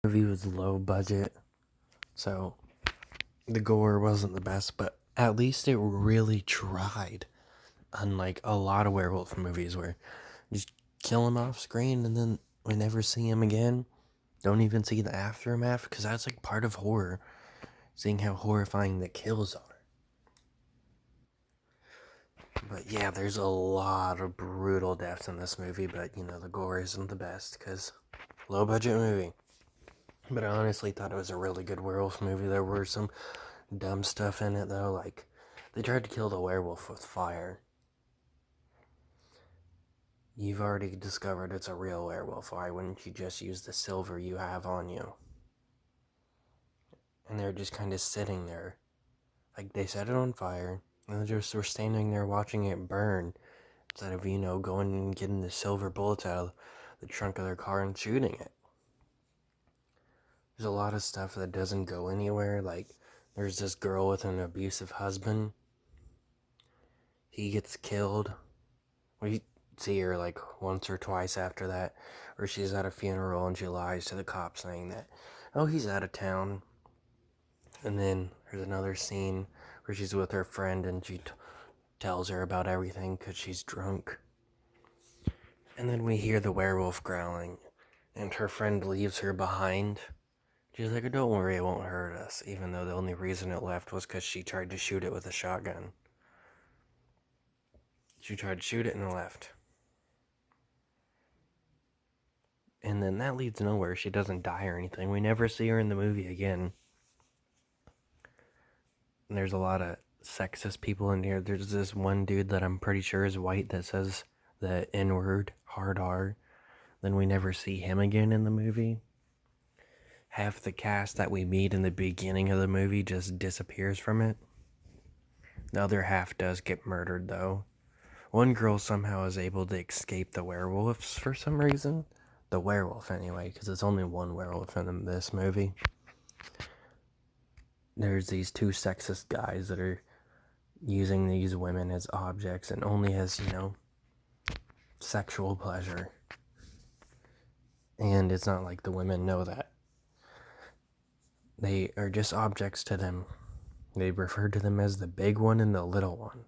Movie was low budget, so the gore wasn't the best, but at least it really tried. Unlike a lot of werewolf movies where you just kill him off screen and then we never see him again. Don't even see the aftermath, because that's like part of horror, seeing how horrifying the kills are. But yeah, there's a lot of brutal deaths in this movie, but the gore isn't the best because low budget movie. But I honestly thought it was a really good werewolf movie. There were some dumb stuff in it though, like they tried to kill the werewolf with fire. You've already discovered it's a real werewolf. Why wouldn't you just use the silver you have on you? And they're just kind of sitting there. Like, they set it on fire, and they just were standing there watching it burn, instead of, going and getting the silver bullets out of the trunk of their car and shooting it. There's a lot of stuff that doesn't go anywhere. Like, there's this girl with an abusive husband. He gets killed. We see her like once or twice after that, or she's at a funeral and she lies to the cops saying that, oh, he's out of town. And then there's another scene where she's with her friend and she tells her about everything because she's drunk. And then we hear the werewolf growling, and her friend leaves her behind. She's like, don't worry, it won't hurt us, even though the only reason it left was because she tried to shoot it with a shotgun. She tried to shoot it and it left. And then that leads nowhere. She doesn't die or anything. We never see her in the movie again. And there's a lot of sexist people in here. There's this one dude that I'm pretty sure is white that says the N-word, hard R. Then we never see him again in the movie. Half the cast that we meet in the beginning of the movie just disappears from it. The other half does get murdered, though. One girl somehow is able to escape the werewolves for some reason. The werewolf, anyway, because it's only one werewolf in this movie. There's these two sexist guys that are using these women as objects and only as, sexual pleasure. And it's not like the women know that. They are just objects to them. They refer to them as the big one and the little one.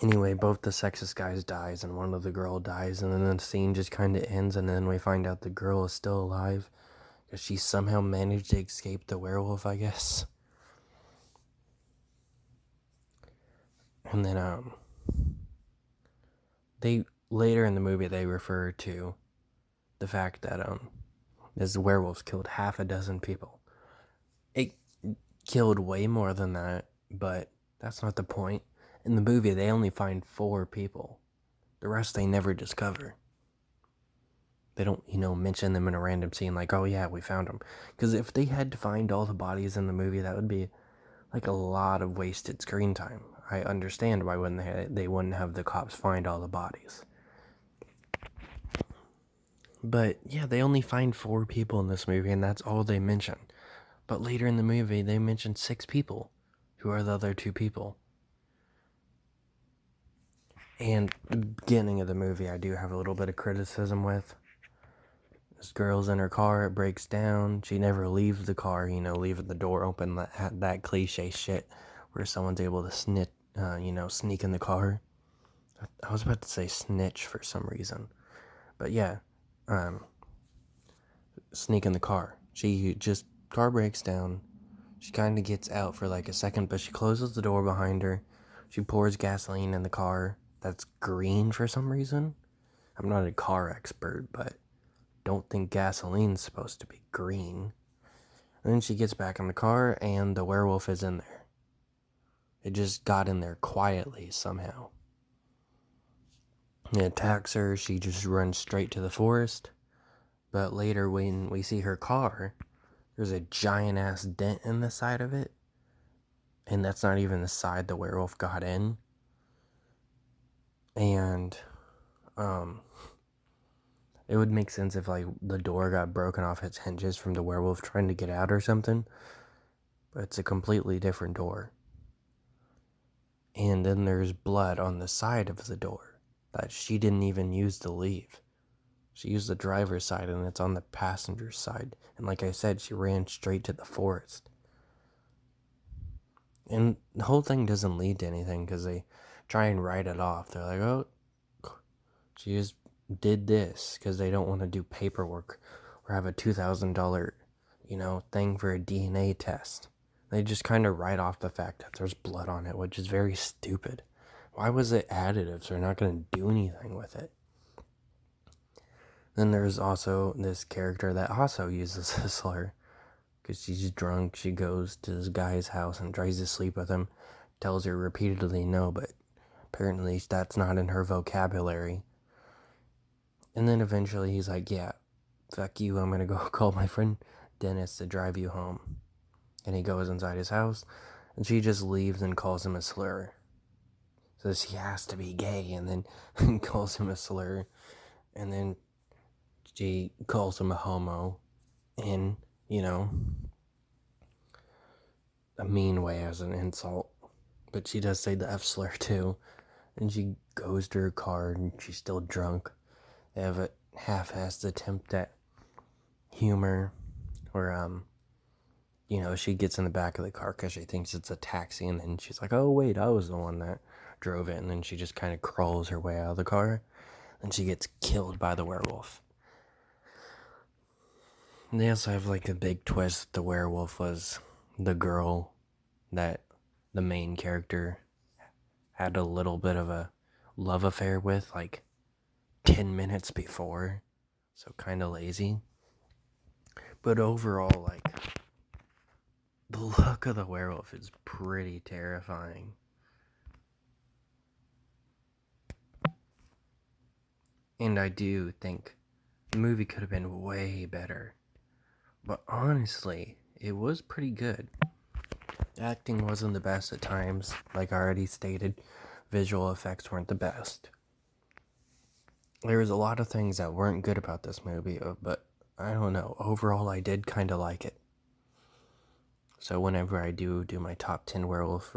Anyway, both the sexist guys dies and one of the girl dies, and then the scene just kind of ends, and then we find out the girl is still alive because she somehow managed to escape the werewolf, I guess. And then they later in the movie they refer to the fact that this werewolf killed half a dozen people. It killed way more than that, but that's not the point. In the movie, they only find 4 people. The rest they never discover. They don't, mention them in a random scene like, oh yeah, we found them. Because if they had to find all the bodies in the movie, that would be like a lot of wasted screen time. I understand why they wouldn't have the cops find all the bodies. But yeah, they only find 4 people in this movie, and that's all they mention. But later in the movie, they mention 6 people. Who are the other 2 people? And the beginning of the movie, I do have a little bit of criticism with. This girl's in her car, it breaks down. She never leaves the car, leaving the door open. That cliche shit where someone's able to sneak in the car. I was about to say snitch for some reason. But yeah, sneak in the car. Car breaks down. She kind of gets out for like a second, but she closes the door behind her. She pours gasoline in the car that's green for some reason. I'm not a car expert, but don't think gasoline's supposed to be green. And then she gets back in the car, and the werewolf is in there. It just got in there quietly somehow. It attacks her. She just runs straight to the forest. But later, when we see her car, there's a giant-ass dent in the side of it. And that's not even the side the werewolf got in. And, it would make sense if, like, the door got broken off its hinges from the werewolf trying to get out or something. But it's a completely different door. And then there's blood on the side of the door that she didn't even use to leave. She used the driver's side and it's on the passenger side. And like I said, she ran straight to the forest. And the whole thing doesn't lead to anything because they try and write it off. They're like, oh, she just did this because they don't want to do paperwork or have a $2,000, thing for a DNA test. They just kind of write off the fact that there's blood on it, which is very stupid. Why was it added if they're not going to do anything with it? Then there's also this character that also uses a slur. Because she's drunk, she goes to this guy's house and tries to sleep with him. Tells her repeatedly no, but apparently that's not in her vocabulary. And then eventually he's like, yeah, fuck you, I'm gonna go call my friend Dennis to drive you home. And he goes inside his house, and she just leaves and calls him a slur. Says he has to be gay, and then calls him a slur. And then she calls him a homo. And, a mean way as an insult. But she does say the F slur too. And she goes to her car and she's still drunk. They have a half-assed attempt at humor where, she gets in the back of the car because she thinks it's a taxi. And then she's like, oh, wait, I was the one that drove it. And then she just kind of crawls her way out of the car. And she gets killed by the werewolf. And they also have like a big twist. The werewolf was the girl that the main character had a little bit of a love affair with like 10 minutes before. So kind of lazy. But overall, like, the look of the werewolf is pretty terrifying. And I do think the movie could have been way better. But honestly, it was pretty good. Acting wasn't the best at times, like I already stated. Visual effects weren't the best. There was a lot of things that weren't good about this movie, but I don't know. Overall, I did kind of like it. So whenever I do my top 10 werewolf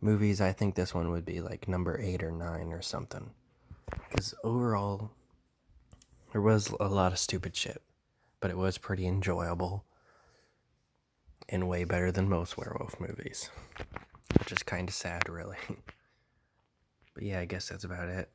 movies, I think this one would be like number 8 or 9 or something. Because overall, there was a lot of stupid shit, but it was pretty enjoyable. And way better than most werewolf movies. Which is kind of sad, really. But yeah, I guess that's about it.